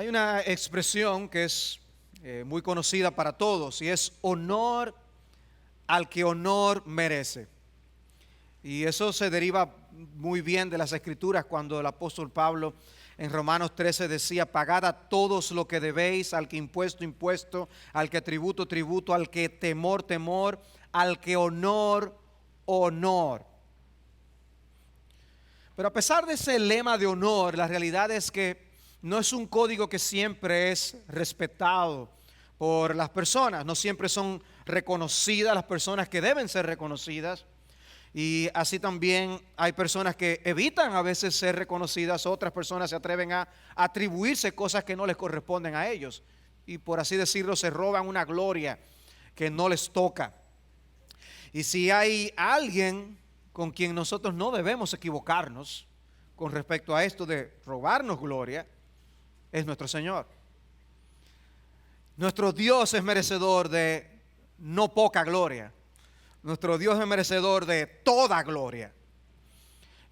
Hay una expresión que es muy conocida para todos y es honor al que honor merece. Y eso se deriva muy bien de las Escrituras cuando el apóstol Pablo en Romanos 13 decía: pagad a todos lo que debéis, al que impuesto, impuesto, al que tributo, tributo, al que temor, temor, al que honor, honor. Pero a pesar de ese lema de honor, la realidad es que no es un código que siempre es respetado por las personas. No siempre son reconocidas las personas que deben ser reconocidas. Y así también hay personas que evitan a veces ser reconocidas. Otras personas se atreven a atribuirse cosas que no les corresponden a ellos. Y por así decirlo, se roban una gloria que no les toca. Y si hay alguien con quien nosotros no debemos equivocarnos con respecto a esto de robarnos gloria, es nuestro Señor. Nuestro Dios es merecedor de no poca gloria. Nuestro Dios es merecedor de toda gloria.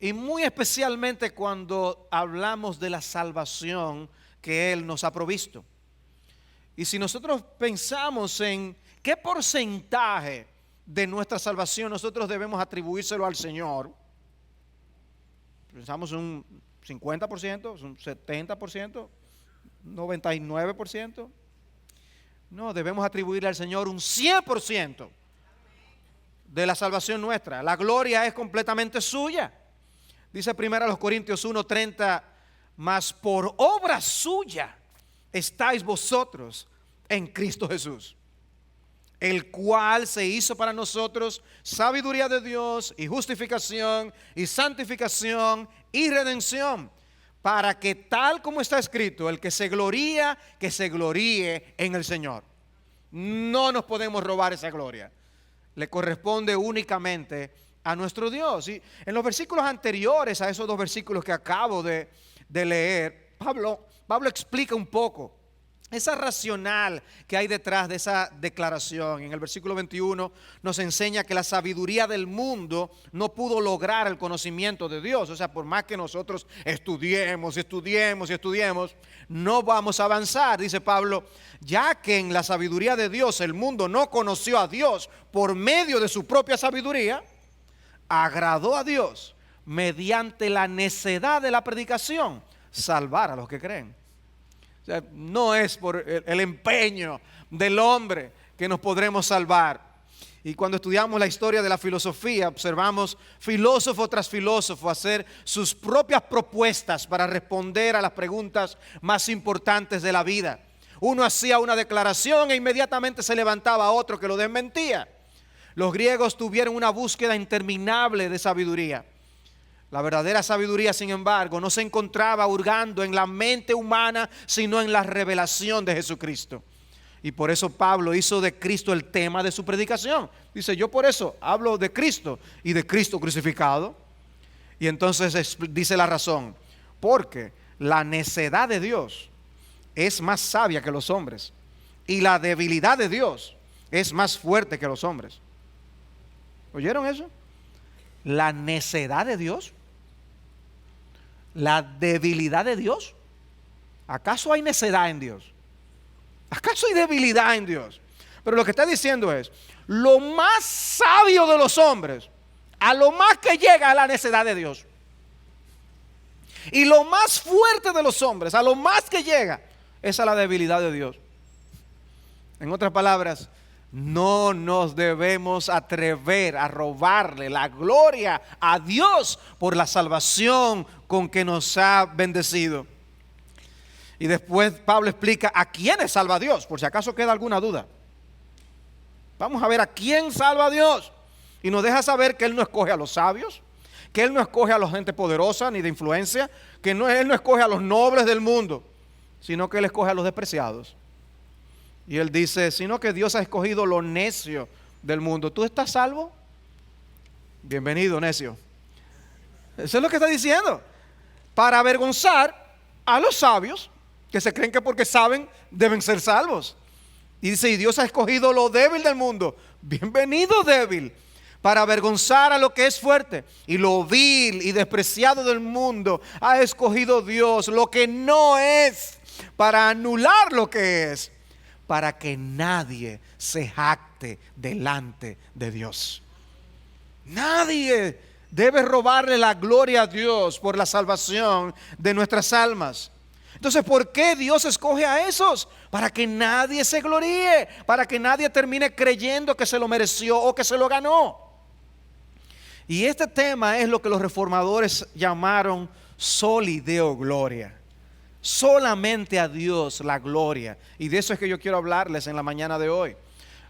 Y muy especialmente cuando hablamos de la salvación que Él nos ha provisto. Y si nosotros pensamos en qué porcentaje de nuestra salvación nosotros debemos atribuírselo al Señor, pensamos un 50%, un 70%, 99%. No, debemos atribuirle al Señor un 100% de la salvación nuestra. La gloria es completamente suya. Dice 1 Corintios 1:30: mas por obra suya estáis vosotros en Cristo Jesús, el cual se hizo para nosotros sabiduría de Dios y justificación y santificación y redención, para que tal como está escrito, el que se gloría, que se gloríe en el Señor. No nos podemos robar esa gloria. Le corresponde únicamente a nuestro Dios. Y en los versículos anteriores a esos dos versículos que acabo de leer, Pablo explica un poco esa racional que hay detrás de esa declaración. En el versículo 21 nos enseña que la sabiduría del mundo no pudo lograr el conocimiento de Dios. O sea, por más que nosotros estudiemos, no vamos a avanzar. Dice Pablo: ya que en la sabiduría de Dios el mundo no conoció a Dios por medio de su propia sabiduría, agradó a Dios mediante la necedad de la predicación salvar a los que creen. O sea, no es por el empeño del hombre que nos podremos salvar. Y cuando estudiamos la historia de la filosofía, observamos filósofo tras filósofo hacer sus propias propuestas para responder a las preguntas más importantes de la vida. Uno hacía una declaración e inmediatamente se levantaba otro que lo desmentía. Los griegos tuvieron una búsqueda interminable de sabiduría. La verdadera sabiduría, sin embargo, no se encontraba hurgando en la mente humana, sino en la revelación de Jesucristo. Y por eso Pablo hizo de Cristo el tema de su predicación. Dice: yo por eso hablo de Cristo y de Cristo crucificado. Y entonces dice la razón: porque la necedad de Dios es más sabia que los hombres, y la debilidad de Dios es más fuerte que los hombres. ¿Oyeron eso? La necedad de Dios, la debilidad de Dios. ¿Acaso hay necedad en Dios? ¿Acaso hay debilidad en Dios? Pero lo que está diciendo es: lo más sabio de los hombres, a lo más que llega a la necedad de Dios. Y lo más fuerte de los hombres, a lo más que llega, es a la debilidad de Dios. En otras palabras, no nos debemos atrever a robarle la gloria a Dios por la salvación con que nos ha bendecido. Y después Pablo explica a quiénes salva Dios, por si acaso queda alguna duda. Vamos a ver a quién salva Dios. Y nos deja saber que Él no escoge a los sabios, que Él no escoge a la gente poderosa ni de influencia, que Él no escoge a los nobles del mundo, sino que Él escoge a los despreciados. Y Él dice: sino que Dios ha escogido lo necio del mundo. ¿Tú estás salvo? Bienvenido, necio. Eso es lo que está diciendo. Para avergonzar a los sabios, que se creen que porque saben deben ser salvos. Y dice: y Dios ha escogido lo débil del mundo. Bienvenido, débil. Para avergonzar a lo que es fuerte. Y lo vil y despreciado del mundo ha escogido Dios, lo que no es, para anular lo que es, para que nadie se jacte delante de Dios. Nadie debe robarle la gloria a Dios por la salvación de nuestras almas. Entonces, ¿por qué Dios escoge a esos? Para que nadie se gloríe, para que nadie termine creyendo que se lo mereció o que se lo ganó. Y este tema es lo que los reformadores llamaron soli Deo gloria. Solamente a Dios la gloria. Y de eso es que yo quiero hablarles en la mañana de hoy.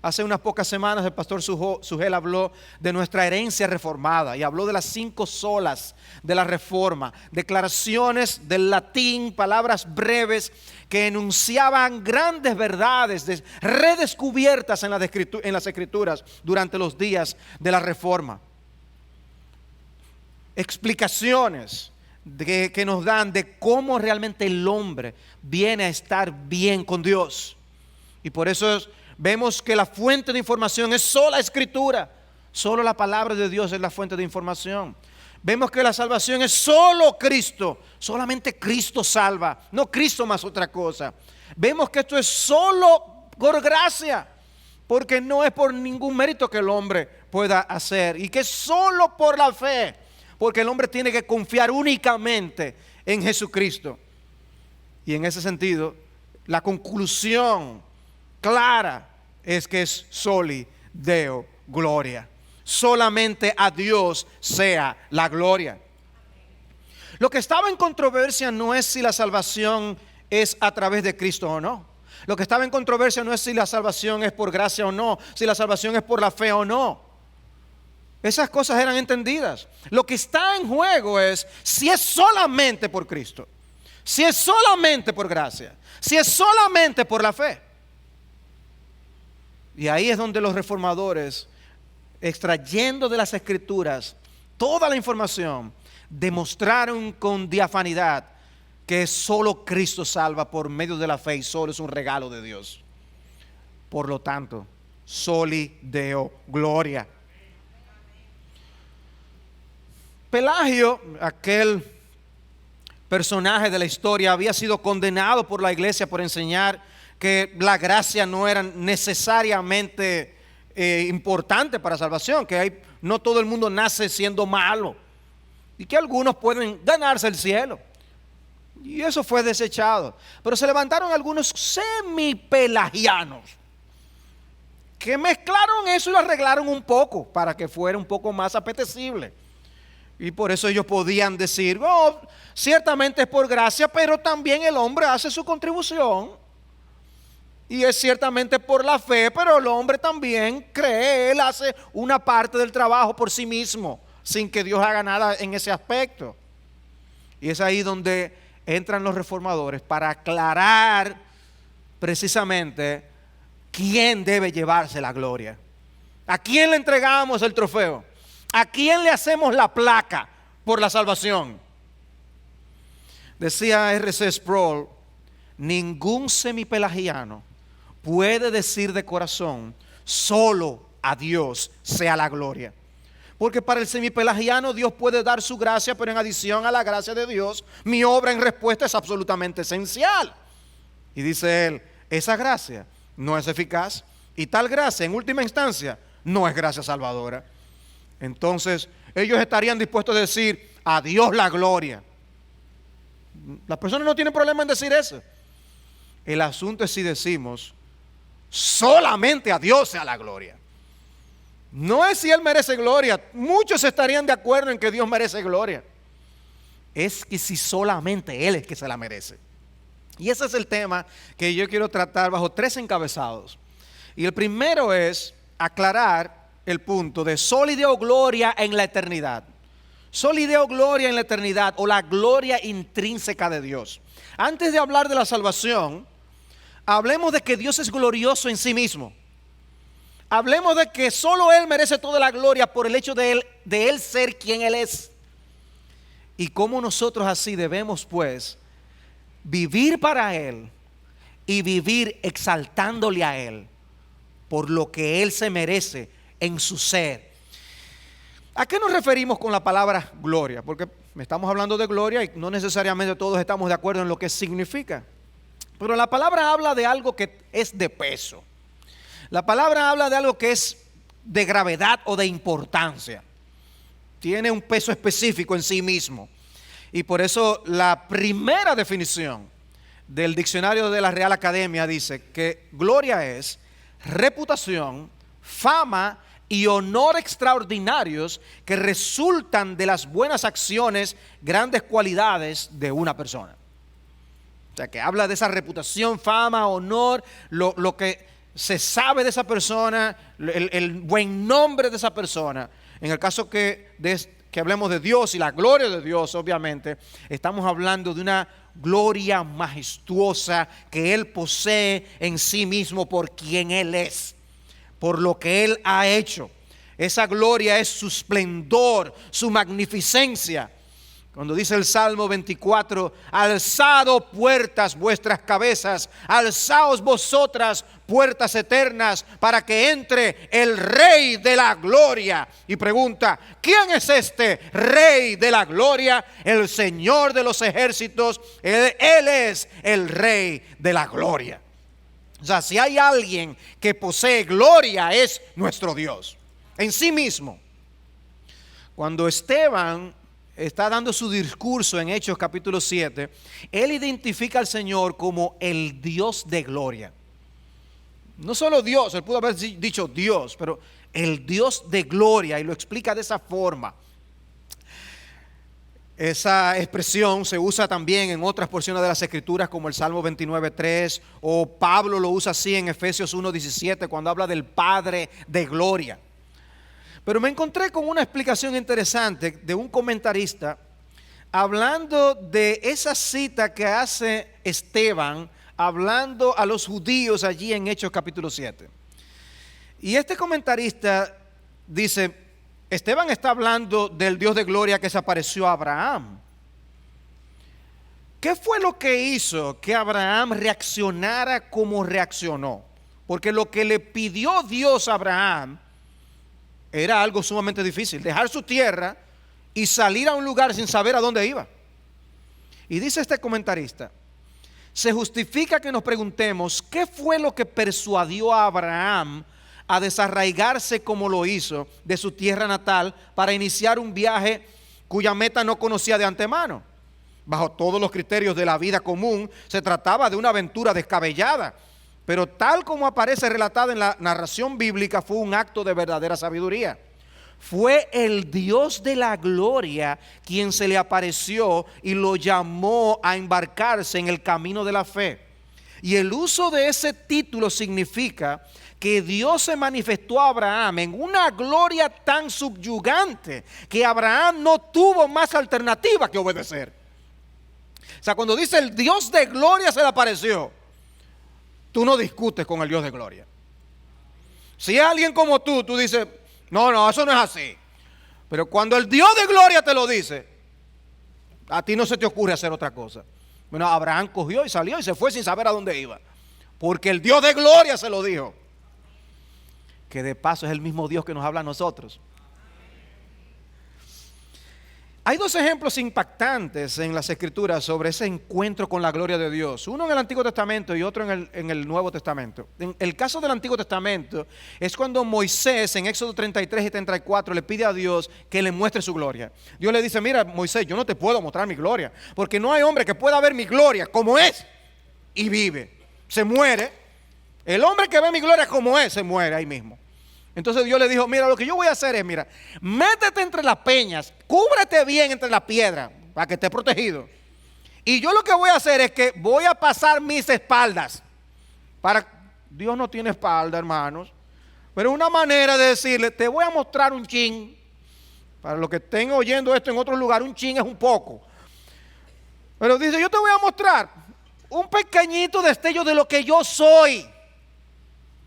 Hace unas pocas semanas el pastor Sugel habló de nuestra herencia reformada y habló de las 5 solas de la reforma, declaraciones del latín, palabras breves que enunciaban grandes verdades redescubiertas en las escrituras durante los días de la reforma. Explicaciones que nos dan de cómo realmente el hombre viene a estar bien con Dios. Y por eso vemos que la fuente de información es sola Escritura. Solo la palabra de Dios es la fuente de información. Vemos que la salvación es solo Cristo. Solamente Cristo salva, no Cristo más otra cosa. Vemos que esto es solo por gracia, porque no es por ningún mérito que el hombre pueda hacer. Y que es solo por la fe, porque el hombre tiene que confiar únicamente en Jesucristo. Y en ese sentido, la conclusión clara es que es soli Deo gloria. Solamente a Dios sea la gloria. Lo que estaba en controversia no es si la salvación es a través de Cristo o no. Lo que estaba en controversia no es si la salvación es por gracia o no, si la salvación es por la fe o no. Esas cosas eran entendidas. Lo que está en juego es si es solamente por Cristo, si es solamente por gracia, si es solamente por la fe. Y ahí es donde los reformadores, extrayendo de las Escrituras toda la información, demostraron con diafanidad que solo Cristo salva por medio de la fe y solo es un regalo de Dios. Por lo tanto, soli Deo gloria. Pelagio, aquel personaje de la historia, había sido condenado por la iglesia por enseñar que la gracia no era necesariamente importante para salvación, que no todo el mundo nace siendo malo y que algunos pueden ganarse el cielo. Y eso fue desechado. Pero se levantaron algunos semipelagianos que mezclaron eso y lo arreglaron un poco para que fuera un poco más apetecible. Y por eso ellos podían decir, ciertamente es por gracia, pero también el hombre hace su contribución. Y es ciertamente por la fe, pero el hombre también cree, él hace una parte del trabajo por sí mismo, sin que Dios haga nada en ese aspecto. Y es ahí donde entran los reformadores para aclarar precisamente quién debe llevarse la gloria. ¿A quién le entregamos el trofeo? ¿A quién le hacemos la placa por la salvación? Decía R.C. Sproul, ningún semipelagiano puede decir de corazón, solo a Dios sea la gloria. Porque para el semipelagiano Dios puede dar su gracia, pero en adición a la gracia de Dios, mi obra en respuesta es absolutamente esencial. Y dice él, esa gracia no es eficaz y tal gracia en última instancia no es gracia salvadora. Entonces ellos estarían dispuestos a decir a Dios la gloria. Las personas no tienen problema en decir eso. El asunto es si decimos solamente a Dios sea la gloria. No es si Él merece gloria. Muchos estarían de acuerdo en que Dios merece gloria. Es que si solamente Él es que se la merece. Y ese es el tema que yo quiero tratar bajo 3 encabezados. Y el primero es aclarar el punto de soli Deo gloria en la eternidad. Soli Deo gloria en la eternidad, o la gloria intrínseca de Dios. Antes de hablar de la salvación, hablemos de que Dios es glorioso en sí mismo. Hablemos de que solo Él merece toda la gloria por el hecho de él ser quien Él es. Y cómo nosotros así debemos pues vivir para Él y vivir exaltándole a Él por lo que Él se merece en su ser. ¿A qué nos referimos con la palabra gloria? Porque estamos hablando de gloria y no necesariamente todos estamos de acuerdo en lo que significa. Pero la palabra habla de algo que es de peso. La palabra habla de algo que es de gravedad o de importancia. Tiene un peso específico en sí mismo. Y por eso la primera definición del diccionario de la Real Academia dice que gloria es reputación, fama y honor extraordinarios que resultan de las buenas acciones, grandes cualidades de una persona. O sea, que habla de esa reputación, fama, honor, lo que se sabe de esa persona, el buen nombre de esa persona. En el caso que hablemos de Dios y la gloria de Dios, obviamente, estamos hablando de una gloria majestuosa que Él posee en sí mismo por quien Él es, por lo que Él ha hecho. Esa gloria es su esplendor, su magnificencia. Cuando dice el Salmo 24, alzado puertas vuestras cabezas, alzaos vosotras puertas eternas para que entre el Rey de la gloria. Y pregunta, ¿quién es este Rey de la gloria? El Señor de los ejércitos, Él es el Rey de la gloria. O sea, si hay alguien que posee gloria, es nuestro Dios, en sí mismo. Cuando Esteban está dando su discurso en Hechos capítulo 7, él identifica al Señor como el Dios de gloria. No solo Dios, él pudo haber dicho Dios, pero el Dios de gloria, y lo explica de esa forma. Esa expresión se usa también en otras porciones de las Escrituras, como el Salmo 29:3, o Pablo lo usa así en Efesios 1:17, cuando habla del Padre de gloria. Pero me encontré con una explicación interesante de un comentarista hablando de esa cita que hace Esteban, hablando a los judíos allí en Hechos capítulo 7. Y este comentarista dice, Esteban está hablando del Dios de gloria que se apareció a Abraham. ¿Qué fue lo que hizo que Abraham reaccionara como reaccionó? Porque lo que le pidió Dios a Abraham era algo sumamente difícil, dejar su tierra y salir a un lugar sin saber a dónde iba. Y dice este comentarista, se justifica que nos preguntemos qué fue lo que persuadió a Abraham a desarraigarse como lo hizo de su tierra natal para iniciar un viaje cuya meta no conocía de antemano. Bajo todos los criterios de la vida común, se trataba de una aventura descabellada, pero tal como aparece relatada en la narración bíblica, fue un acto de verdadera sabiduría. Fue el Dios de la gloria quien se le apareció y lo llamó a embarcarse en el camino de la fe. Y el uso de ese título significa que Dios se manifestó a Abraham en una gloria tan subyugante que Abraham no tuvo más alternativa que obedecer. O sea, cuando dice el Dios de gloria se le apareció, tú no discutes con el Dios de gloria. Si es alguien como tú dices, no, eso no es así. Pero cuando el Dios de gloria te lo dice, a ti no se te ocurre hacer otra cosa. Bueno, Abraham cogió y salió y se fue sin saber a dónde iba, porque el Dios de gloria se lo dijo. Que de paso es el mismo Dios que nos habla a nosotros. Hay dos ejemplos impactantes en las Escrituras sobre ese encuentro con la gloria de Dios. Uno en el Antiguo Testamento y otro en el Nuevo Testamento. En el caso del Antiguo Testamento es cuando Moisés en Éxodo 33 y 34 le pide a Dios que le muestre su gloria. Dios le dice, mira Moisés, yo no te puedo mostrar mi gloria, porque no hay hombre que pueda ver mi gloria como es y vive. Se muere. El hombre que ve mi gloria como es, se muere ahí mismo. Entonces Dios le dijo, mira, lo que yo voy a hacer es, mira, métete entre las peñas, cúbrete bien entre las piedras para que estés protegido. Y yo lo que voy a hacer es que voy a pasar mis espaldas. Dios no tiene espalda, hermanos, pero una manera de decirle, te voy a mostrar un chin. Para los que estén oyendo esto en otro lugar, un chin es un poco. Pero dice, yo te voy a mostrar un pequeñito destello de lo que yo soy.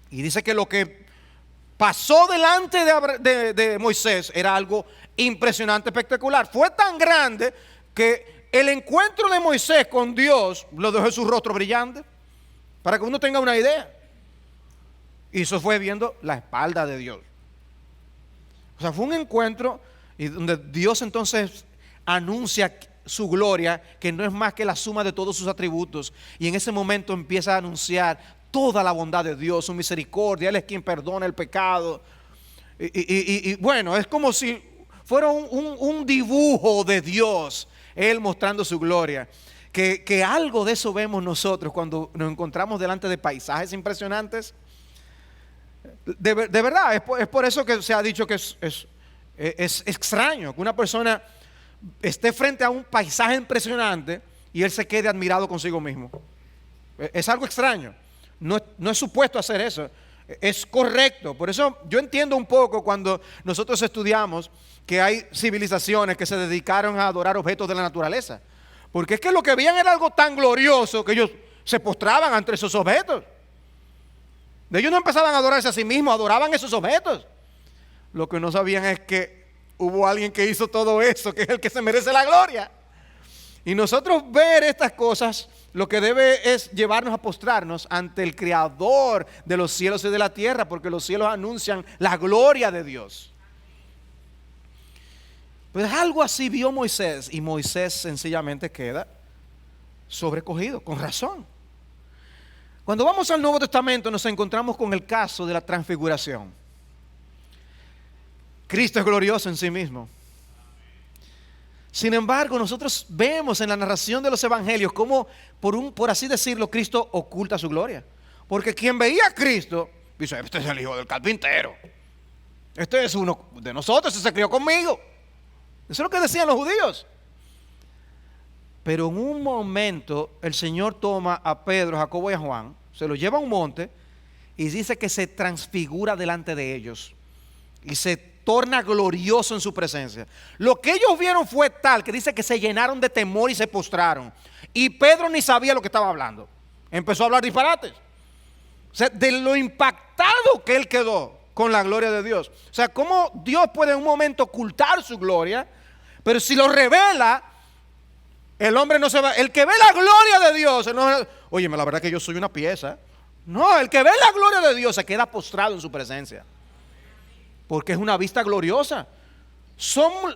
Y dice que lo que pasó delante de Moisés era algo impresionante, espectacular. Fue tan grande que el encuentro de Moisés con Dios lo dejó en su rostro brillante, para que uno tenga una idea. Y eso fue viendo la espalda de Dios. O sea, fue un encuentro y donde Dios entonces anuncia su gloria, que no es más que la suma de todos sus atributos. Y en ese momento empieza a anunciar toda la bondad de Dios, su misericordia. Él es quien perdona el pecado. Y bueno, es como si fuera un dibujo de Dios, Él mostrando su gloria. Que algo de eso vemos nosotros cuando nos encontramos delante de paisajes impresionantes. De verdad, es por eso que se ha dicho que es extraño que una persona esté frente a un paisaje impresionante y él se quede admirado consigo mismo. Es algo extraño. No es supuesto hacer eso. Es correcto. Por eso yo entiendo un poco cuando nosotros estudiamos que hay civilizaciones que se dedicaron a adorar objetos de la naturaleza. Porque es que lo que veían era algo tan glorioso que ellos se postraban ante esos objetos. Ellos no empezaban a adorarse a sí mismos, adoraban esos objetos. Lo que no sabían es que hubo alguien que hizo todo eso, que es el que se merece la gloria. Y nosotros ver estas cosas, lo que debe es llevarnos a postrarnos ante el Creador de los cielos y de la tierra, porque los cielos anuncian la gloria de Dios. Pues algo así vio Moisés, y Moisés sencillamente queda sobrecogido, con razón. Cuando vamos al Nuevo Testamento nos encontramos con el caso de la transfiguración. Cristo es glorioso en sí mismo. Sin embargo, nosotros vemos en la narración de los evangelios cómo, por así decirlo, Cristo oculta su gloria. Porque quien veía a Cristo dice: este es el hijo del carpintero, este es uno de nosotros, este se crió conmigo. Eso es lo que decían los judíos. Pero en un momento el Señor toma a Pedro, Jacobo y a Juan, se los lleva a un monte y dice que se transfigura delante de ellos y se torna glorioso en su presencia. Lo que ellos vieron fue tal que dice que se llenaron de temor y se postraron. Y Pedro ni sabía lo que estaba hablando. Empezó a hablar disparates. O sea, de lo impactado que él quedó con la gloria de Dios. O sea, cómo Dios puede en un momento ocultar su gloria, pero si lo revela, el hombre no se va. El que ve la gloria de Dios, no, óyeme, la verdad que yo soy una pieza. No, el que ve la gloria de Dios se queda postrado en su presencia. Porque es una vista gloriosa.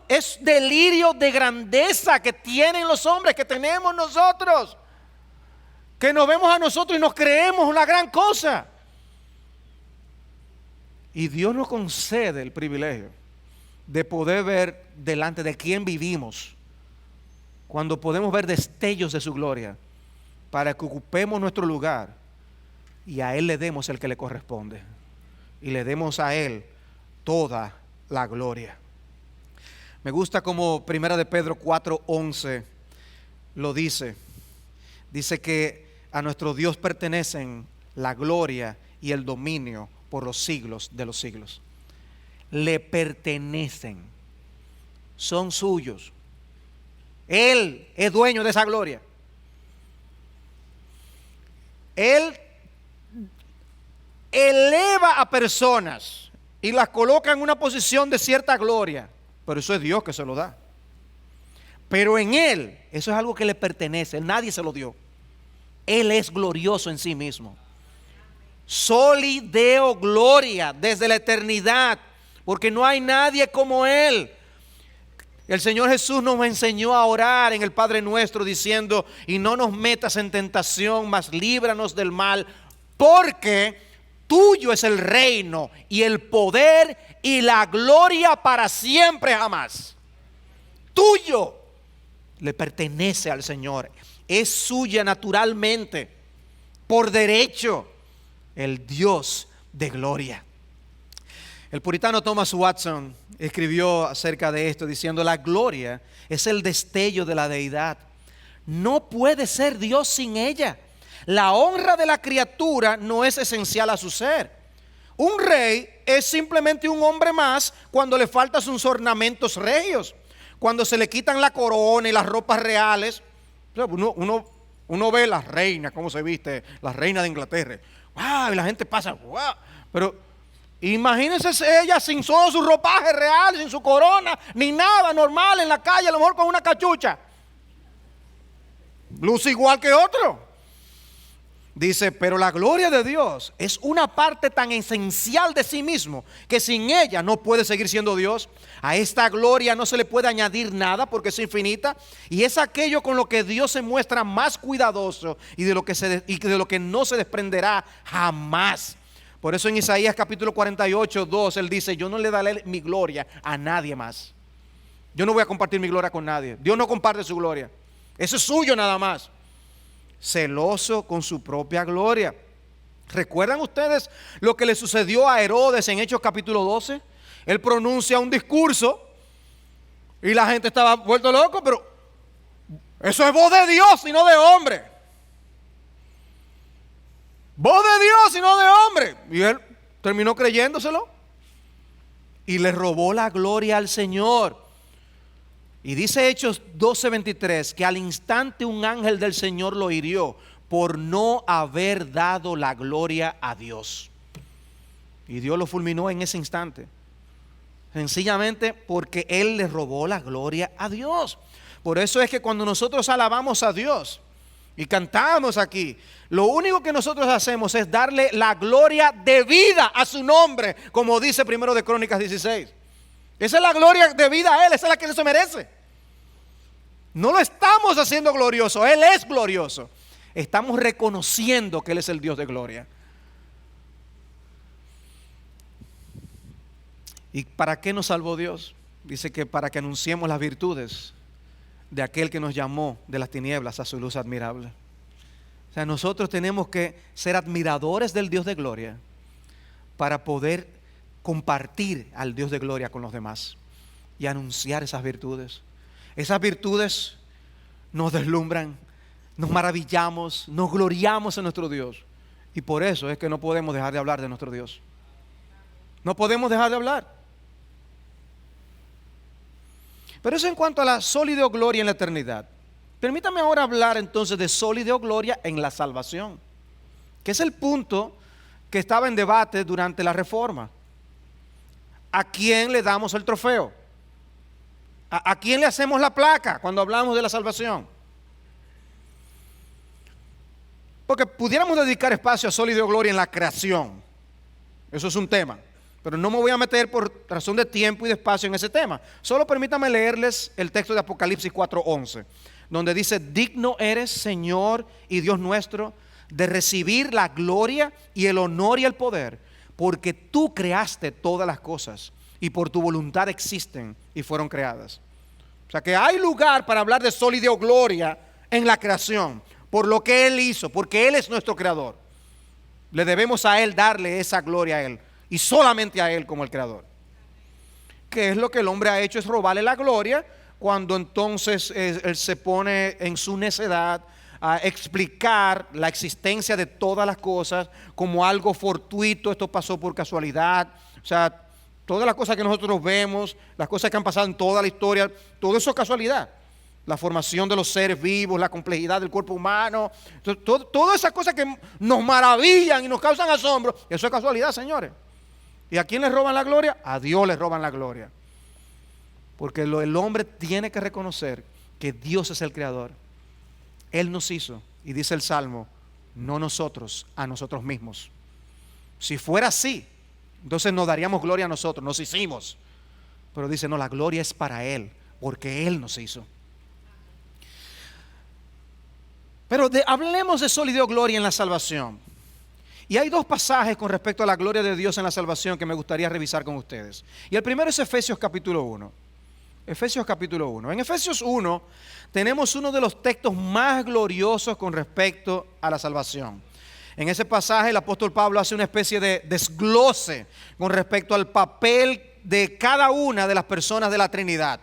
Es delirio de grandeza que tienen los hombres, que tenemos nosotros. Que nos vemos a nosotros y nos creemos una gran cosa. Y Dios nos concede el privilegio de poder ver delante de quién vivimos, cuando podemos ver destellos de su gloria, para que ocupemos nuestro lugar y a Él le demos el que le corresponde. Y le demos a Él toda la gloria. Me gusta como 1 de Pedro 4:11 lo dice. Dice que a nuestro Dios pertenecen la gloria y el dominio por los siglos de los siglos. Le pertenecen, son suyos. Él es dueño de esa gloria. Él eleva a personas y las coloca en una posición de cierta gloria, pero eso es Dios que se lo da. Pero en Él, eso es algo que le pertenece, nadie se lo dio. Él es glorioso en sí mismo. Soli Deo Gloria, desde la eternidad, porque no hay nadie como Él. El Señor Jesús nos enseñó a orar en el Padre Nuestro diciendo: y no nos metas en tentación, mas líbranos del mal, porque tuyo es el reino y el poder y la gloria para siempre jamás. Tuyo, le pertenece al Señor, es suya naturalmente, por derecho, el Dios de gloria. El puritano Thomas Watson escribió acerca de esto diciendo: la gloria es el destello de la deidad. No puede ser Dios sin ella. La honra de la criatura no es esencial a su ser. Un rey es simplemente un hombre más cuando le faltan sus ornamentos regios, cuando se le quitan la corona y las ropas reales. Uno ve las reinas, cómo se viste, la reina de Inglaterra. ¡Wow! Y la gente pasa, ¡wow! Pero imagínense ella sin solo su ropaje real, sin su corona, ni nada, normal en la calle, a lo mejor con una cachucha. Luce igual que otro. Dice, pero la gloria de Dios es una parte tan esencial de sí mismo que sin ella no puede seguir siendo Dios. A esta gloria no se le puede añadir nada porque es infinita y es aquello con lo que Dios se muestra más cuidadoso y de lo que no se desprenderá jamás. Por eso en Isaías capítulo 48, 2, él dice, yo no le daré mi gloria a nadie más. Yo no voy a compartir mi gloria con nadie. Dios no comparte su gloria. Eso es suyo nada más. Celoso con su propia gloria. ¿Recuerdan ustedes lo que le sucedió a Herodes en Hechos capítulo 12? Él pronuncia un discurso y la gente estaba vuelto loco, pero eso es voz de Dios y no de hombre. Voz de Dios y no de hombre. Y él terminó creyéndoselo y le robó la gloria al Señor. Y dice Hechos 12:23 que al instante un ángel del Señor lo hirió por no haber dado la gloria a Dios. Y Dios lo fulminó en ese instante. Sencillamente porque él le robó la gloria a Dios. Por eso es que cuando nosotros alabamos a Dios y cantamos aquí, lo único que nosotros hacemos es darle la gloria debida a su nombre, como dice primero de Crónicas 16. Esa es la gloria debida a él, esa es la que él se merece. No lo estamos haciendo glorioso, él es glorioso. Estamos reconociendo que él es el Dios de gloria. ¿Y para qué nos salvó Dios? Dice que para que anunciemos las virtudes de aquel que nos llamó de las tinieblas a su luz admirable. O sea, nosotros tenemos que ser admiradores del Dios de gloria para poder compartir al Dios de gloria con los demás y anunciar esas virtudes. Esas virtudes nos deslumbran, nos maravillamos, nos gloriamos en nuestro Dios. Y por eso es que no podemos dejar de hablar de nuestro Dios. No podemos dejar de hablar. Pero eso en cuanto a la sólida gloria en la eternidad. Permítame ahora hablar entonces de sólida gloria en la salvación, que es el punto que estaba en debate durante la Reforma. ¿A quién le damos el trofeo? ¿A quién le hacemos la placa cuando hablamos de la salvación? Porque pudiéramos dedicar espacio a sólida gloria en la creación. Eso es un tema. Pero no me voy a meter por razón de tiempo y de espacio en ese tema. Solo permítame leerles el texto de Apocalipsis 4:11, donde dice, digno eres, Señor y Dios nuestro, de recibir la gloria y el honor y el poder, porque tú creaste todas las cosas y por tu voluntad existen y fueron creadas. O sea que hay lugar para hablar de sólida gloria en la creación, por lo que Él hizo, porque Él es nuestro creador. Le debemos a Él darle esa gloria a Él y solamente a Él como el creador. ¿Qué es lo que el hombre ha hecho? Es robarle la gloria cuando entonces Él se pone en su necedad a explicar la existencia de todas las cosas como algo fortuito. Esto pasó por casualidad. O sea, todas las cosas que nosotros vemos, las cosas que han pasado en toda la historia, todo eso es casualidad. La formación de los seres vivos, la complejidad del cuerpo humano, todas esas cosas que nos maravillan y nos causan asombro, eso es casualidad, señores. ¿Y a quién le roban la gloria? A Dios le roban la gloria. Porque el hombre tiene que reconocer que Dios es el creador. Él nos hizo, y dice el Salmo, no nosotros, a nosotros mismos. Si fuera así, entonces nos daríamos gloria a nosotros, nos hicimos. Pero dice, no, la gloria es para Él, porque Él nos hizo. Pero hablemos de sólida gloria en la salvación. Y hay dos pasajes con respecto a la gloria de Dios en la salvación que me gustaría revisar con ustedes. Y el primero es Efesios capítulo 1. Efesios capítulo 1. En Efesios 1 tenemos uno de los textos más gloriosos con respecto a la salvación. En ese pasaje el apóstol Pablo hace una especie de desglose con respecto al papel de cada una de las personas de la Trinidad.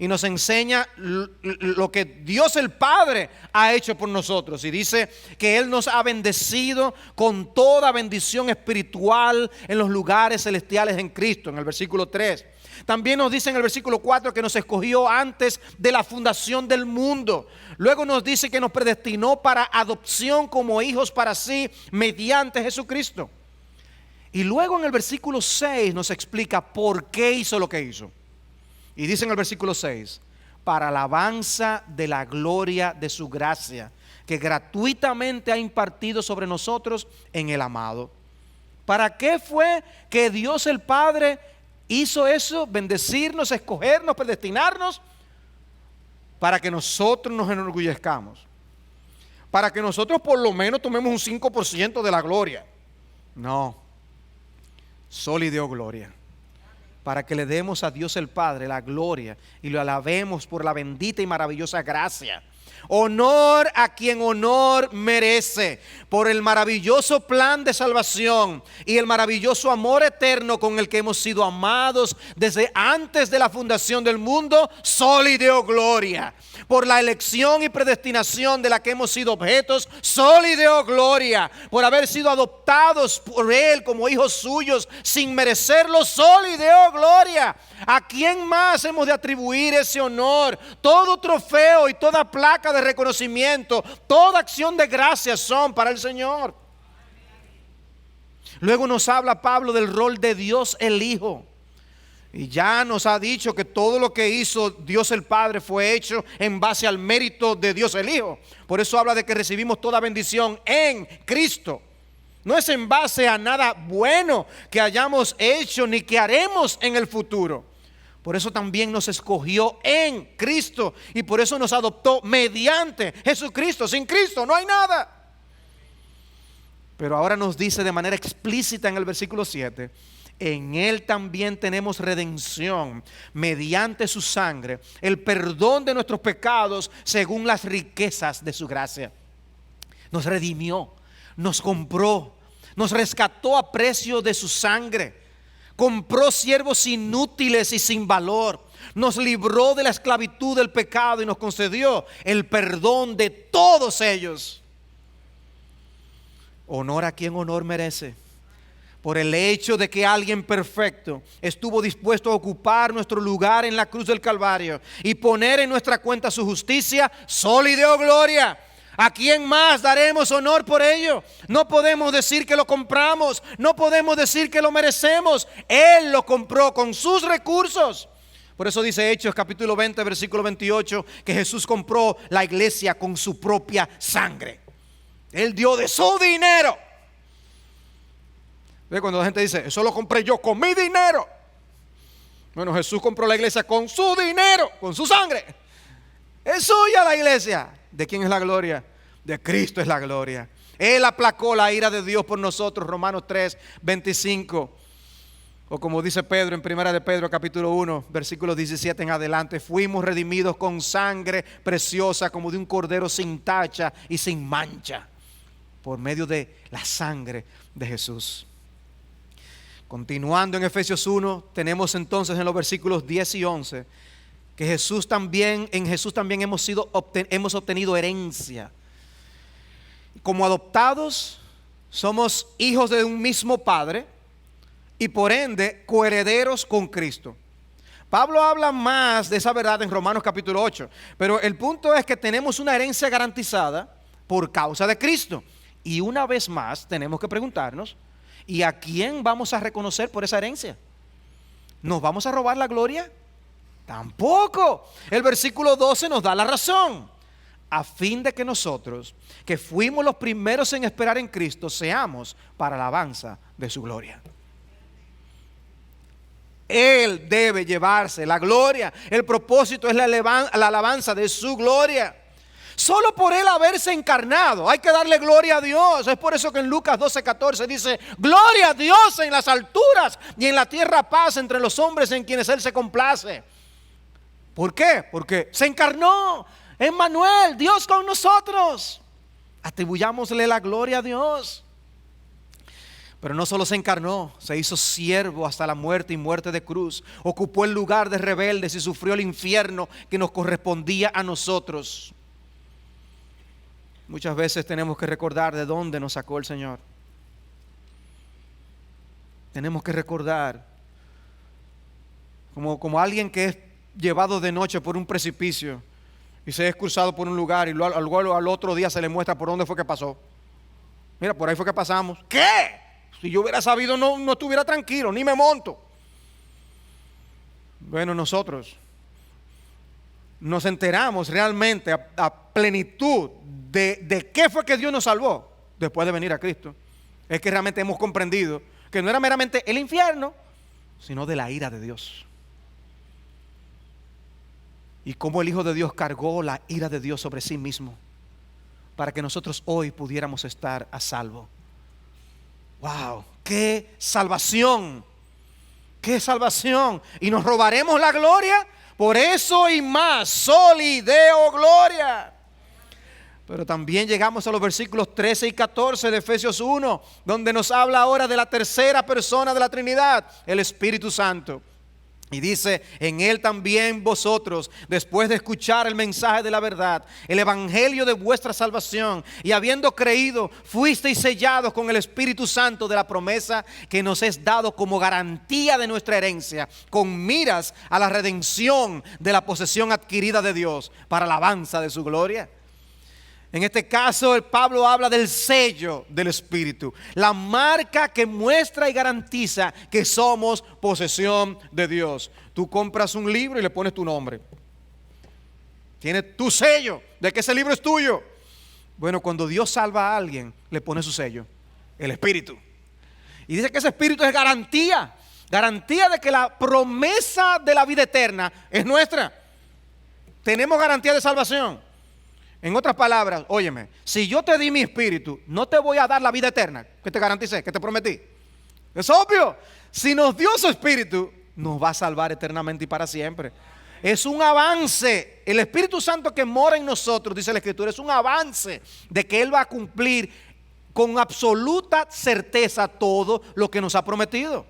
Y nos enseña lo que Dios el Padre ha hecho por nosotros. Y dice que Él nos ha bendecido con toda bendición espiritual en los lugares celestiales en Cristo, en el versículo 3. También nos dice en el versículo 4 que nos escogió antes de la fundación del mundo. Luego nos dice que nos predestinó para adopción como hijos para sí mediante Jesucristo. Y luego en el versículo 6 nos explica por qué hizo lo que hizo. Y dice en el versículo 6, para alabanza de la gloria de su gracia, que gratuitamente ha impartido sobre nosotros en el amado. ¿Para qué fue que Dios el Padre hizo eso? Bendecirnos, escogernos, predestinarnos, para que nosotros nos enorgullezcamos, para que nosotros por lo menos tomemos un 5% de la gloria. No, solo y Deo gloria, para que le demos a Dios el Padre la gloria y lo alabemos por la bendita y maravillosa gracia. Honor a quien honor merece, por el maravilloso plan de salvación y el maravilloso amor eterno con el que hemos sido amados desde antes de la fundación del mundo. Soli Deo gloria, por la elección y predestinación de la que hemos sido objetos. Soli Deo gloria, por haber sido adoptados por Él como hijos suyos sin merecerlo. Soli Deo gloria. ¿A quién más hemos de atribuir ese honor? Todo trofeo y toda placa de reconocimiento, toda acción de gracias son para el Señor. Luego nos habla Pablo del rol de Dios el Hijo. Y ya nos ha dicho que todo lo que hizo Dios el Padre fue hecho en base al mérito de Dios el Hijo. Por eso habla de que recibimos toda bendición en Cristo. No es en base a nada bueno que hayamos hecho ni que haremos en el futuro. Por eso también nos escogió en Cristo y por eso nos adoptó mediante Jesucristo. Sin Cristo no hay nada. Pero ahora nos dice de manera explícita en el versículo 7: en Él también tenemos redención mediante su sangre, el perdón de nuestros pecados según las riquezas de su gracia. Nos redimió, nos compró, nos rescató a precio de su sangre. Compró siervos inútiles y sin valor. Nos libró de la esclavitud del pecado y nos concedió el perdón de todos ellos. Honor a quien honor merece, por el hecho de que alguien perfecto estuvo dispuesto a ocupar nuestro lugar en la cruz del Calvario y poner en nuestra cuenta su justicia. Soli Deo gloria. ¿A quién más daremos honor por ello? No podemos decir que lo compramos, no podemos decir que lo merecemos. Él lo compró con sus recursos. Por eso dice Hechos capítulo 20 versículo 28 que Jesús compró la iglesia con su propia sangre. Él dio de su dinero. ¿Ve? Cuando la gente dice, eso lo compré yo con mi dinero. Bueno, Jesús compró la iglesia con su dinero, con su sangre. Es suya la iglesia. ¿De quién es la gloria? De Cristo es la gloria. Él aplacó la ira de Dios por nosotros. Romanos 3, 25. O como dice Pedro en primera de Pedro capítulo 1 versículos 17 en adelante: fuimos redimidos con sangre preciosa como de un cordero sin tacha y sin mancha, por medio de la sangre de Jesús. Continuando en Efesios 1, tenemos entonces en los versículos 10 y 11 que en Jesús también hemos obtenido herencia. Como adoptados, somos hijos de un mismo Padre y por ende coherederos con Cristo. Pablo habla más de esa verdad en Romanos capítulo 8, pero el punto es que tenemos una herencia garantizada por causa de Cristo. Y una vez más tenemos que preguntarnos, ¿y a quién vamos a reconocer por esa herencia? ¿Nos vamos a robar la gloria? Tampoco. El versículo 12 nos da la razón. A fin de que nosotros, que fuimos los primeros en esperar en Cristo, seamos para alabanza de su gloria. Él debe llevarse la gloria. El propósito es la alabanza de su gloria. Solo por Él haberse encarnado hay que darle gloria a Dios. Es por eso que en Lucas 12:14 dice: gloria a Dios en las alturas y en la tierra paz entre los hombres en quienes Él se complace. ¿Por qué? Porque se encarnó. Emmanuel, Dios con nosotros. Atribuyámosle la gloria a Dios. Pero no solo se encarnó, se hizo siervo hasta la muerte y muerte de cruz. Ocupó el lugar de rebeldes y sufrió el infierno que nos correspondía a nosotros. Muchas veces tenemos que recordar de dónde nos sacó el Señor. Tenemos que recordar como alguien que es llevado de noche por un precipicio y se es cruzado por un lugar y luego al otro día se le muestra por dónde fue que pasó. Mira, por ahí fue que pasamos. ¿Qué? Si yo hubiera sabido no estuviera tranquilo, ni me monto. Bueno, nosotros nos enteramos realmente a plenitud de qué fue que Dios nos salvó después de venir a Cristo, es que realmente hemos comprendido que no era meramente el infierno, sino de la ira de Dios. Y cómo el Hijo de Dios cargó la ira de Dios sobre sí mismo para que nosotros hoy pudiéramos estar a salvo. ¡Wow! ¡Qué salvación! ¡Qué salvación! Y nos robaremos la gloria por eso y más. Soli Deo Gloria. Pero también llegamos a los versículos 13 y 14 de Efesios 1, donde nos habla ahora de la tercera persona de la Trinidad, el Espíritu Santo. Y dice, en Él también vosotros, después de escuchar el mensaje de la verdad, el evangelio de vuestra salvación, y habiendo creído, fuisteis sellados con el Espíritu Santo de la promesa que nos es dado como garantía de nuestra herencia, con miras a la redención de la posesión adquirida de Dios, para la alabanza de su gloria. En este caso, el Pablo habla del sello del Espíritu, la marca que muestra y garantiza que somos posesión de Dios. Tú compras un libro y le pones tu nombre. Tiene tu sello de que ese libro es tuyo. Bueno, cuando Dios salva a alguien, le pone su sello, el Espíritu. Y dice que ese Espíritu es garantía de que la promesa de la vida eterna es nuestra. Tenemos garantía de salvación. En otras palabras, óyeme, si yo te di mi espíritu, no te voy a dar la vida eterna que te garanticé, que te prometí. Es obvio. Si nos dio su espíritu, nos va a salvar eternamente y para siempre. Es un avance. El Espíritu Santo que mora en nosotros, dice la Escritura, es un avance de que Él va a cumplir con absoluta certeza todo lo que nos ha prometido.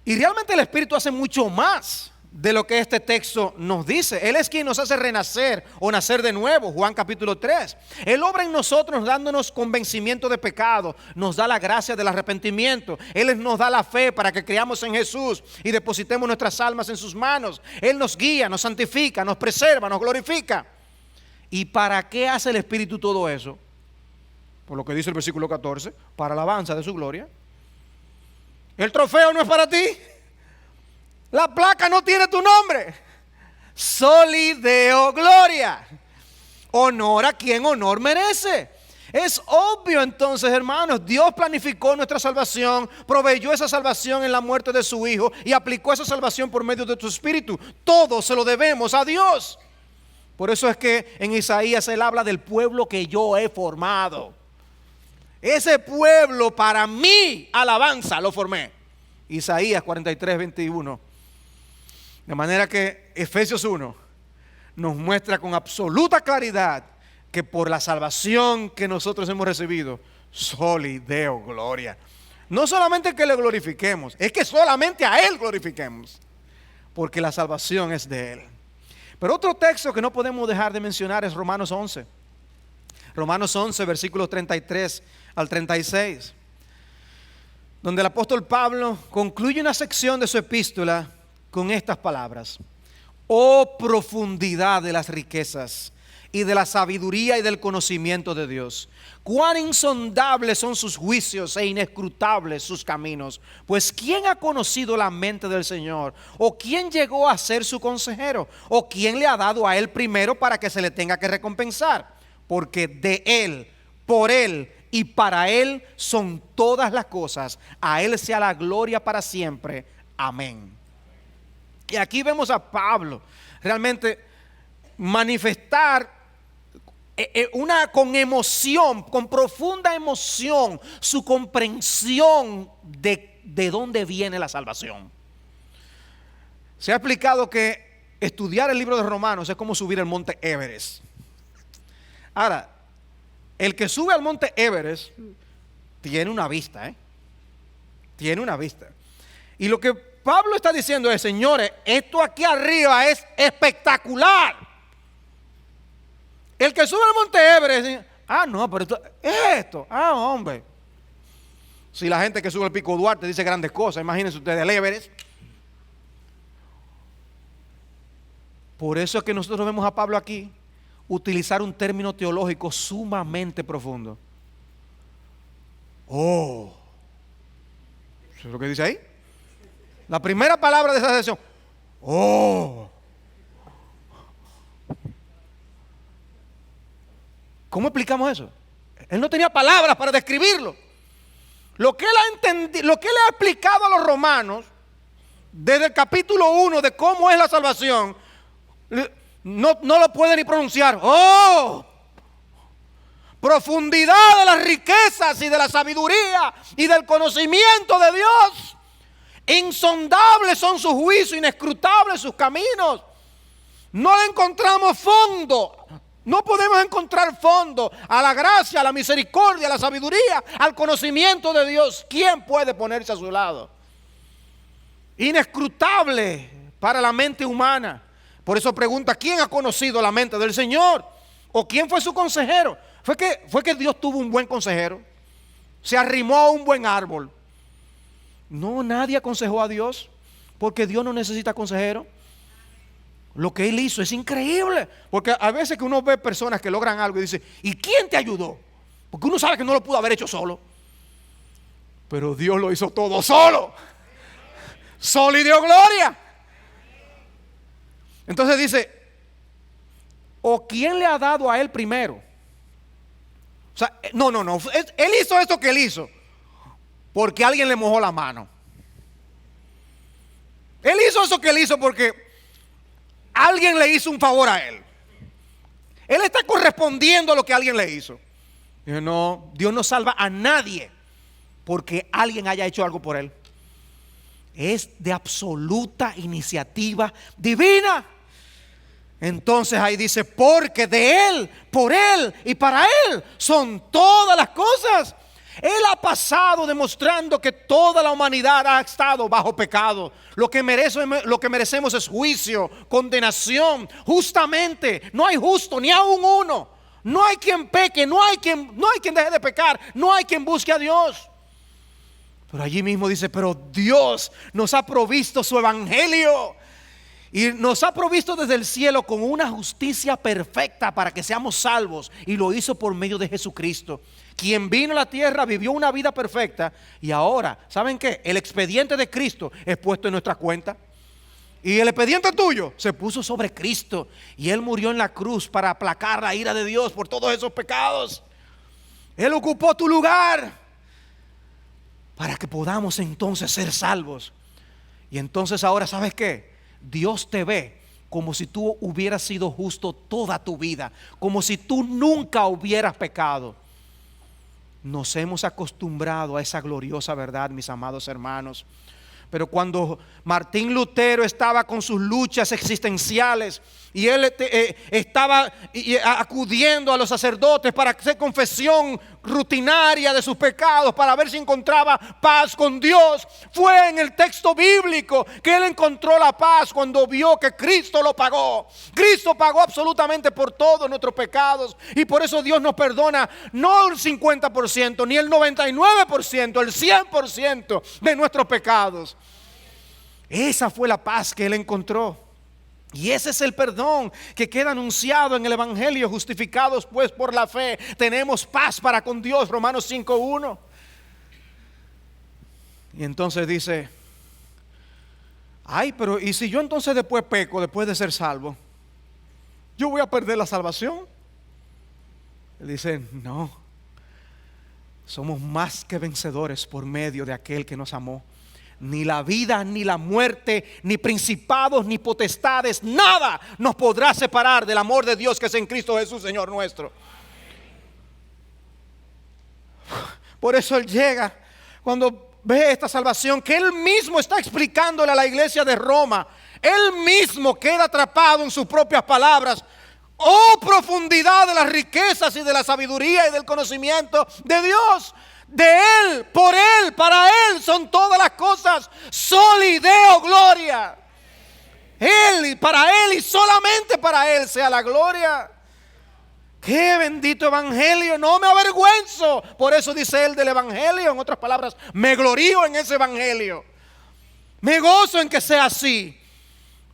Y realmente el Espíritu hace mucho más de lo que este texto nos dice. Él es quien nos hace renacer o nacer de nuevo, Juan capítulo 3. Él obra en nosotros dándonos convencimiento de pecado, nos da la gracia del arrepentimiento. Él nos da la fe para que creamos en Jesús y depositemos nuestras almas en sus manos. Él nos guía, nos santifica, nos preserva, nos glorifica. ¿Y para qué hace el Espíritu todo eso? Por lo que dice el versículo 14, para la alabanza de su gloria. El trofeo no es para ti. La placa no tiene tu nombre. Soli Deo Gloria. Honor a quien honor merece. Es obvio entonces, hermanos, Dios planificó nuestra salvación, proveyó esa salvación en la muerte de su Hijo y aplicó esa salvación por medio de su Espíritu. Todo se lo debemos a Dios. Por eso es que en Isaías él habla del pueblo que yo he formado. Ese pueblo para mi alabanza lo formé. Isaías 43, 21. De manera que Efesios 1 nos muestra con absoluta claridad que por la salvación que nosotros hemos recibido, Soli Deo Gloria. No solamente que le glorifiquemos, es que solamente a Él glorifiquemos, porque la salvación es de Él. Pero otro texto que no podemos dejar de mencionar es Romanos 11. Romanos 11, versículos 33 al 36, donde el apóstol Pablo concluye una sección de su epístola con estas palabras: oh profundidad de las riquezas y de la sabiduría y del conocimiento de Dios, cuán insondables son sus juicios e inescrutables sus caminos. Pues ¿quién ha conocido la mente del Señor? ¿O quién llegó a ser su consejero? ¿O quién le ha dado a Él primero para que se le tenga que recompensar? Porque de Él, por Él y para Él son todas las cosas. A Él sea la gloria para siempre. Amén. Y aquí vemos a Pablo realmente manifestar con emoción, con profunda emoción, su comprensión de dónde viene la salvación. Se ha explicado que estudiar el libro de Romanos es como subir el monte Everest. Ahora, el que sube al monte Everest tiene una vista, tiene una vista. Y lo que Pablo está diciendo es: señores, esto aquí arriba es espectacular. El que sube al monte Everest, no, pero esto, hombre. Si la gente que sube al Pico Duarte dice grandes cosas, imagínense ustedes el Everest. Por eso es que nosotros vemos a Pablo aquí utilizar un término teológico sumamente profundo. ¿Eso es lo que dice ahí? La primera palabra de esa sección. ¿Cómo explicamos eso? Él no tenía palabras para describirlo. Lo que él ha explicado a los romanos desde el capítulo 1 de cómo es la salvación, no lo puede ni pronunciar. ¡Oh! Profundidad de las riquezas y de la sabiduría y del conocimiento de Dios. Insondables son sus juicios, inescrutables sus caminos. No le encontramos fondo. No podemos encontrar fondo a la gracia, a la misericordia, a la sabiduría, al conocimiento de Dios. ¿Quién puede ponerse a su lado? Inescrutable para la mente humana. Por eso pregunta, ¿quién ha conocido la mente del Señor? ¿O quién fue su consejero? Fue que Dios tuvo un buen consejero. Se arrimó a un buen árbol. No, nadie aconsejó a Dios, porque Dios no necesita consejero. Lo que Él hizo es increíble. Porque a veces que uno ve personas que logran algo y dice, ¿y quién te ayudó? Porque uno sabe que no lo pudo haber hecho solo. Pero Dios lo hizo todo solo. Solo y dio gloria. Entonces dice, ¿o quién le ha dado a Él primero? O sea, no. Él hizo esto que Él hizo porque alguien le mojó la mano. Él hizo eso que Él hizo porque alguien le hizo un favor a Él. Él está correspondiendo a lo que alguien le hizo. Dice, no, Dios no salva a nadie porque alguien haya hecho algo por Él. Es de absoluta iniciativa divina. Entonces ahí dice, porque de Él, por Él y para Él son todas las cosas. Él ha pasado demostrando que toda la humanidad ha estado bajo pecado. Lo que merecemos es juicio, condenación. Justamente, no hay justo ni aún uno. No hay quien peque, no hay quien deje de pecar, no hay quien busque a Dios. Pero allí mismo dice, pero Dios nos ha provisto su evangelio. Y nos ha provisto desde el cielo con una justicia perfecta para que seamos salvos. Y lo hizo por medio de Jesucristo, quien vino a la tierra, vivió una vida perfecta. Y ahora, ¿saben qué? El expediente de Cristo es puesto en nuestra cuenta. Y el expediente tuyo se puso sobre Cristo. Y Él murió en la cruz para aplacar la ira de Dios por todos esos pecados. Él ocupó tu lugar para que podamos entonces ser salvos. Y entonces ahora, ¿sabes qué? Dios te ve como si tú hubieras sido justo toda tu vida, como si tú nunca hubieras pecado. Nos hemos acostumbrado a esa gloriosa verdad, mis amados hermanos. Pero cuando Martín Lutero estaba con sus luchas existenciales y él estaba acudiendo a los sacerdotes para hacer confesión rutinaria de sus pecados, para ver si encontraba paz con Dios, fue en el texto bíblico que él encontró la paz cuando vio que Cristo lo pagó. Cristo pagó absolutamente por todos nuestros pecados, y por eso Dios nos perdona no el 50%, ni el 99%, el 100% de nuestros pecados. Esa fue la paz que él encontró. Y ese es el perdón que queda anunciado en el Evangelio. Justificados pues por la fe, tenemos paz para con Dios. Romanos 5:1. Y entonces dice, ay, pero ¿y si yo entonces después peco, después de ser salvo? ¿Yo voy a perder la salvación? Él dice, no. Somos más que vencedores por medio de aquel que nos amó. Ni la vida, ni la muerte, ni principados, ni potestades, nada nos podrá separar del amor de Dios que es en Cristo Jesús, Señor nuestro. Por eso Él llega, cuando ve esta salvación que Él mismo está explicándole a la iglesia de Roma, Él mismo queda atrapado en sus propias palabras. Oh, profundidad de las riquezas y de la sabiduría y del conocimiento de Dios. De Él, por Él, para Él son todas las cosas. Sol y deo gloria. Él y para Él y solamente para Él sea la gloria. Qué bendito evangelio, no me avergüenzo. Por eso dice Él del evangelio, en otras palabras, me glorío en ese evangelio. Me gozo en que sea así,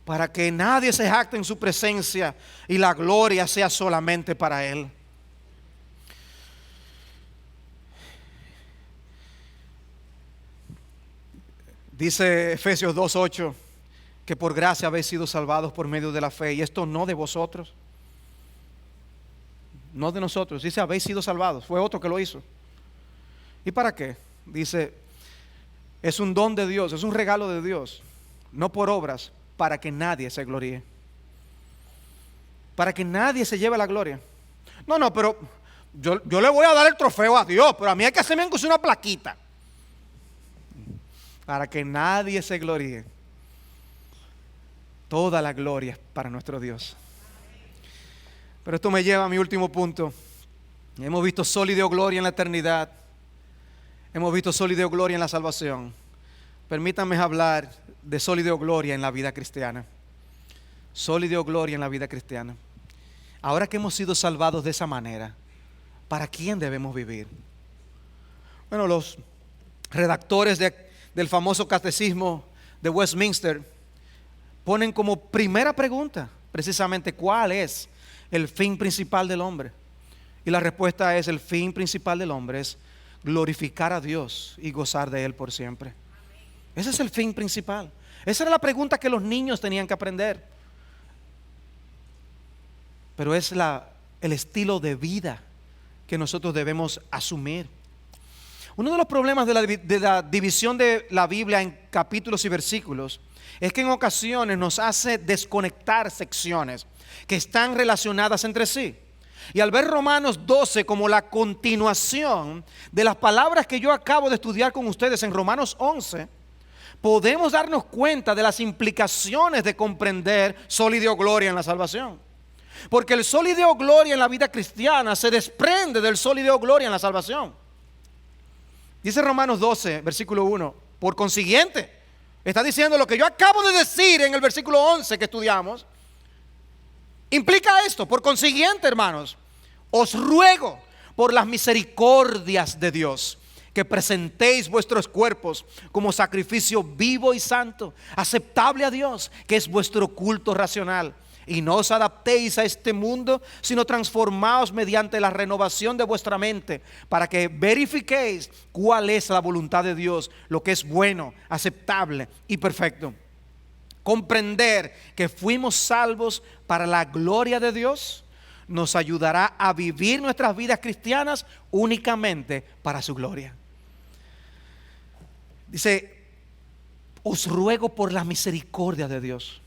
para que nadie se jacte en su presencia y la gloria sea solamente para Él. Dice Efesios 2:8 que por gracia habéis sido salvados por medio de la fe, y esto no de vosotros. no de nosotros. Dice, habéis sido salvados. Fue otro que lo hizo. ¿Y para qué? Dice, es un don de Dios, es un regalo de Dios, no por obras, para que nadie se gloríe. Para que nadie se lleve la gloria. No, pero yo le voy a dar el trofeo a Dios, pero a mí hay que hacerme una plaquita. Para que nadie se gloríe. Toda la gloria es para nuestro Dios. Pero esto me lleva a mi último punto. Hemos visto sol y Deo gloria en la eternidad. Hemos visto sol y Deo gloria en la salvación. Permítanme hablar de sol y Deo gloria en la vida cristiana. Sol y Deo gloria en la vida cristiana. Ahora que hemos sido salvados de esa manera, ¿para quién debemos vivir? Bueno, los redactores del famoso catecismo de Westminster ponen como primera pregunta precisamente ¿cuál es el fin principal del hombre? Y la respuesta es: el fin principal del hombre es glorificar a Dios y gozar de Él por siempre. Ese es el fin principal. Esa era la pregunta que los niños tenían que aprender. Pero es el estilo de vida que nosotros debemos asumir. Uno de los problemas de la división de la Biblia en capítulos y versículos es que en ocasiones nos hace desconectar secciones que están relacionadas entre sí. Y al ver Romanos 12 como la continuación de las palabras que yo acabo de estudiar con ustedes en Romanos 11, podemos darnos cuenta de las implicaciones de comprender sol y Deo gloria en la salvación. Porque el sol y Deo gloria en la vida cristiana se desprende del sol y Deo gloria en la salvación. Dice Romanos 12, versículo 1, por consiguiente, está diciendo lo que yo acabo de decir en el versículo 11 que estudiamos. Implica esto: por consiguiente, hermanos, os ruego por las misericordias de Dios que presentéis vuestros cuerpos como sacrificio vivo y santo, aceptable a Dios, que es vuestro culto racional. Y no os adaptéis a este mundo, sino transformaos mediante la renovación de vuestra mente, para que verifiquéis cuál es la voluntad de Dios, lo que es bueno, aceptable y perfecto. Comprender que fuimos salvos para la gloria de Dios nos ayudará a vivir nuestras vidas cristianas únicamente para su gloria. Dice: os ruego por la misericordia de Dios.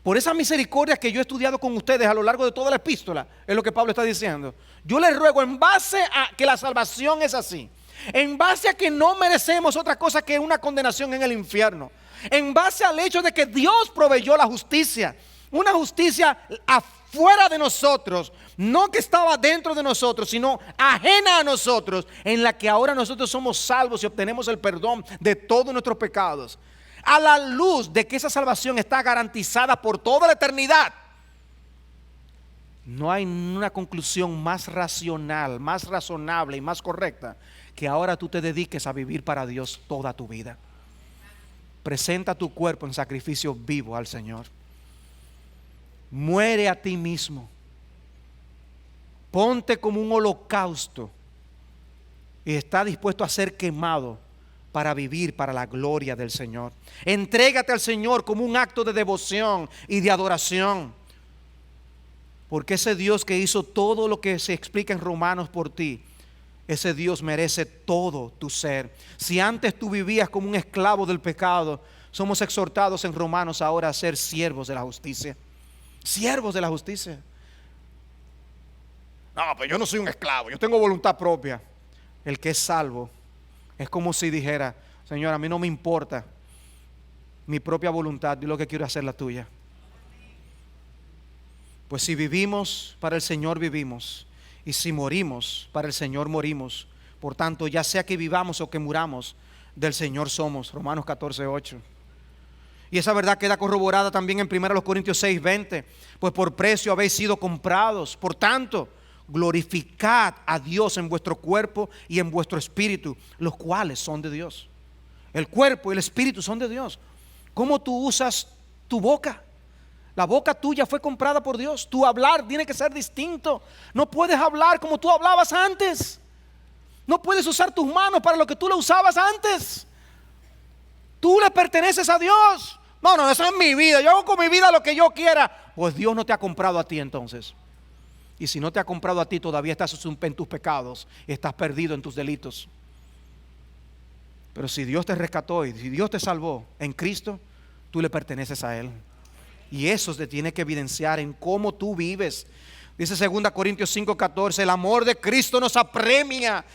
Por esa misericordia que yo he estudiado con ustedes a lo largo de toda la epístola, es lo que Pablo está diciendo. Yo les ruego, en base a que la salvación es así, en base a que no merecemos otra cosa que una condenación en el infierno, en base al hecho de que Dios proveyó la justicia, una justicia afuera de nosotros, no que estaba dentro de nosotros, sino ajena a nosotros, en la que ahora nosotros somos salvos y obtenemos el perdón de todos nuestros pecados. A la luz de que esa salvación está garantizada por toda la eternidad, no hay una conclusión más racional, más razonable y más correcta que ahora tú te dediques a vivir para Dios toda tu vida. Presenta tu cuerpo en sacrificio vivo al Señor. Muere a ti mismo. Ponte como un holocausto y está dispuesto a ser quemado para vivir para la gloria del Señor. Entrégate al Señor como un acto de devoción y de adoración, porque ese Dios que hizo todo lo que se explica en Romanos por ti, ese Dios merece todo tu ser. Si antes tú vivías como un esclavo del pecado, somos exhortados en Romanos ahora a ser siervos de la justicia. Siervos de la justicia. No, pues yo no soy un esclavo, yo tengo voluntad propia. El que es salvo es como si dijera: Señor, a mí no me importa mi propia voluntad, yo lo que quiero es hacer la tuya. Pues si vivimos, para el Señor vivimos, y si morimos, para el Señor morimos. Por tanto, ya sea que vivamos o que muramos, del Señor somos. Romanos 14:8. Y esa verdad queda corroborada también en 1 Corintios 6:20. Pues por precio habéis sido comprados. Por tanto, glorificad a Dios en vuestro cuerpo y en vuestro espíritu, los cuales son de Dios. El cuerpo y el espíritu son de Dios. ¿Cómo tú usas tu boca? La boca tuya fue comprada por Dios. Tu hablar tiene que ser distinto. No puedes hablar como tú hablabas antes. No puedes usar tus manos para lo que tú lo usabas antes. Tú le perteneces a Dios. No, esa es mi vida. Yo hago con mi vida lo que yo quiera. Pues Dios no te ha comprado a ti entonces. Y si no te ha comprado a ti, todavía estás en tus pecados y estás perdido en tus delitos. Pero si Dios te rescató y si Dios te salvó en Cristo, tú le perteneces a Él. Y eso se tiene que evidenciar en cómo tú vives. Dice 2 Corintios 5:14, el amor de Cristo nos apremia.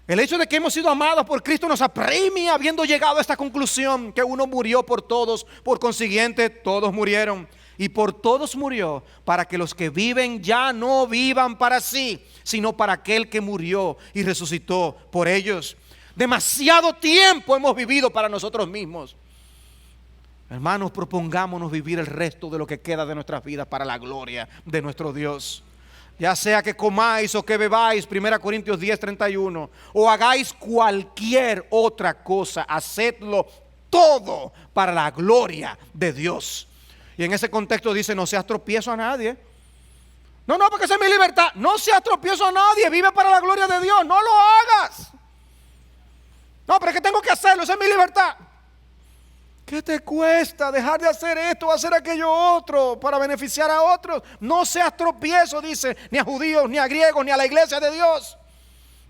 El hecho de que hemos sido amados por Cristo nos apremia, habiendo llegado a esta conclusión, que uno murió por todos, por consiguiente todos murieron. Y por todos murió, para que los que viven ya no vivan para sí, sino para aquel que murió y resucitó por ellos. Demasiado tiempo hemos vivido para nosotros mismos. Hermanos, propongámonos vivir el resto de lo que queda de nuestras vidas para la gloria de nuestro Dios. Ya sea que comáis o que bebáis, 1 Corintios 10:31, o hagáis cualquier otra cosa, hacedlo todo para la gloria de Dios. Y en ese contexto dice, no seas tropiezo a nadie. No, porque esa es mi libertad. No seas tropiezo a nadie, vive para la gloria de Dios, no lo hagas. No, pero es que tengo que hacerlo, esa es mi libertad. ¿Qué te cuesta dejar de hacer esto o hacer aquello otro para beneficiar a otros? No seas tropiezo, dice, ni a judíos, ni a griegos, ni a la iglesia de Dios.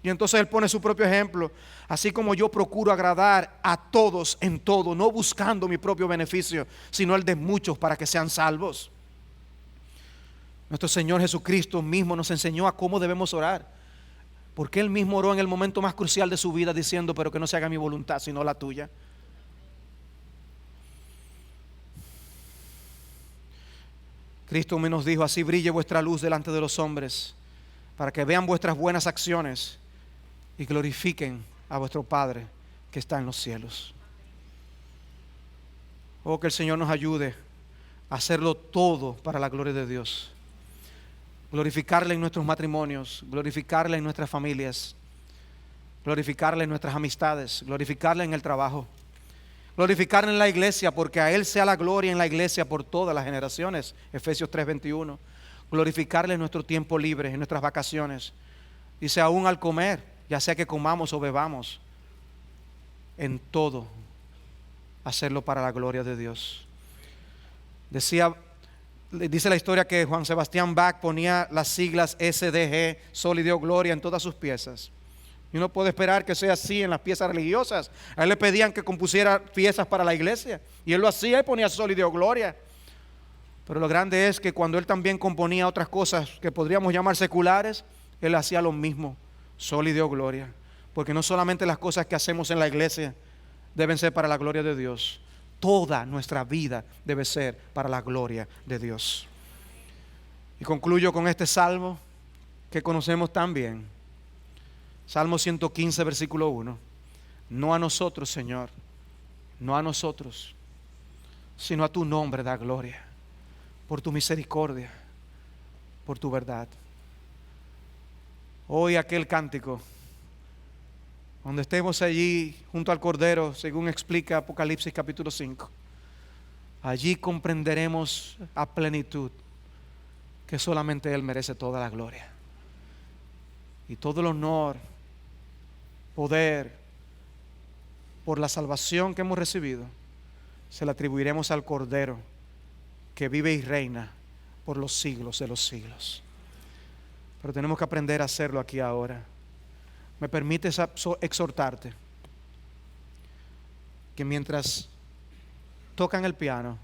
Y entonces él pone su propio ejemplo. Así como yo procuro agradar a todos en todo, no buscando mi propio beneficio, sino el de muchos para que sean salvos. Nuestro Señor Jesucristo mismo nos enseñó a cómo debemos orar. Porque Él mismo oró en el momento más crucial de su vida diciendo, pero que no se haga mi voluntad, sino la tuya. Cristo me nos dijo, así brille vuestra luz delante de los hombres, para que vean vuestras buenas acciones y glorifiquen a vuestro Padre que está en los cielos. Oh, que el Señor nos ayude a hacerlo todo para la gloria de Dios. Glorificarle en nuestros matrimonios, glorificarle en nuestras familias, glorificarle en nuestras amistades, glorificarle en el trabajo, glorificarle en la iglesia, porque a Él sea la gloria en la iglesia por todas las generaciones. Efesios 3:21. Glorificarle en nuestro tiempo libre, en nuestras vacaciones. Dice, aún al comer, ya sea que comamos o bebamos, en todo hacerlo para la gloria de Dios. Dice la historia que Juan Sebastián Bach ponía las siglas SDG, Sol y Dios Gloria, en todas sus piezas. Y uno puede esperar que sea así en las piezas religiosas. A él le pedían que compusiera piezas para la iglesia, y él lo hacía y ponía Sol y Dios Gloria. Pero lo grande es que cuando él también componía otras cosas que podríamos llamar seculares, él hacía lo mismo, Sol y Dios Gloria. Porque no solamente las cosas que hacemos en la iglesia deben ser para la gloria de Dios. Toda nuestra vida debe ser para la gloria de Dios. Y concluyo con este salmo que conocemos tan bien. Salmo 115, versículo 1. No a nosotros, Señor, no a nosotros, sino a tu nombre da gloria, por tu misericordia, por tu verdad. Hoy aquel cántico, donde estemos allí junto al Cordero, según explica Apocalipsis capítulo 5, allí comprenderemos a plenitud que solamente Él merece toda la gloria y todo el honor, poder, por la salvación que hemos recibido, se la atribuiremos al Cordero que vive y reina por los siglos de los siglos. Pero tenemos que aprender a hacerlo aquí ahora. ¿Me permites exhortarte que mientras tocan el piano,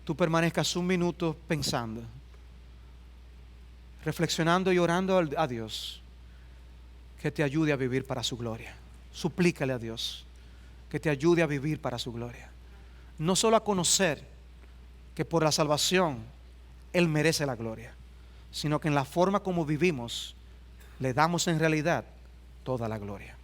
tú permanezcas un minuto pensando, reflexionando y orando a Dios que te ayude a vivir para su gloria? Suplícale a Dios que te ayude a vivir para su gloria. No solo a conocer que por la salvación Él merece la gloria, sino que en la forma como vivimos le damos en realidad toda la gloria.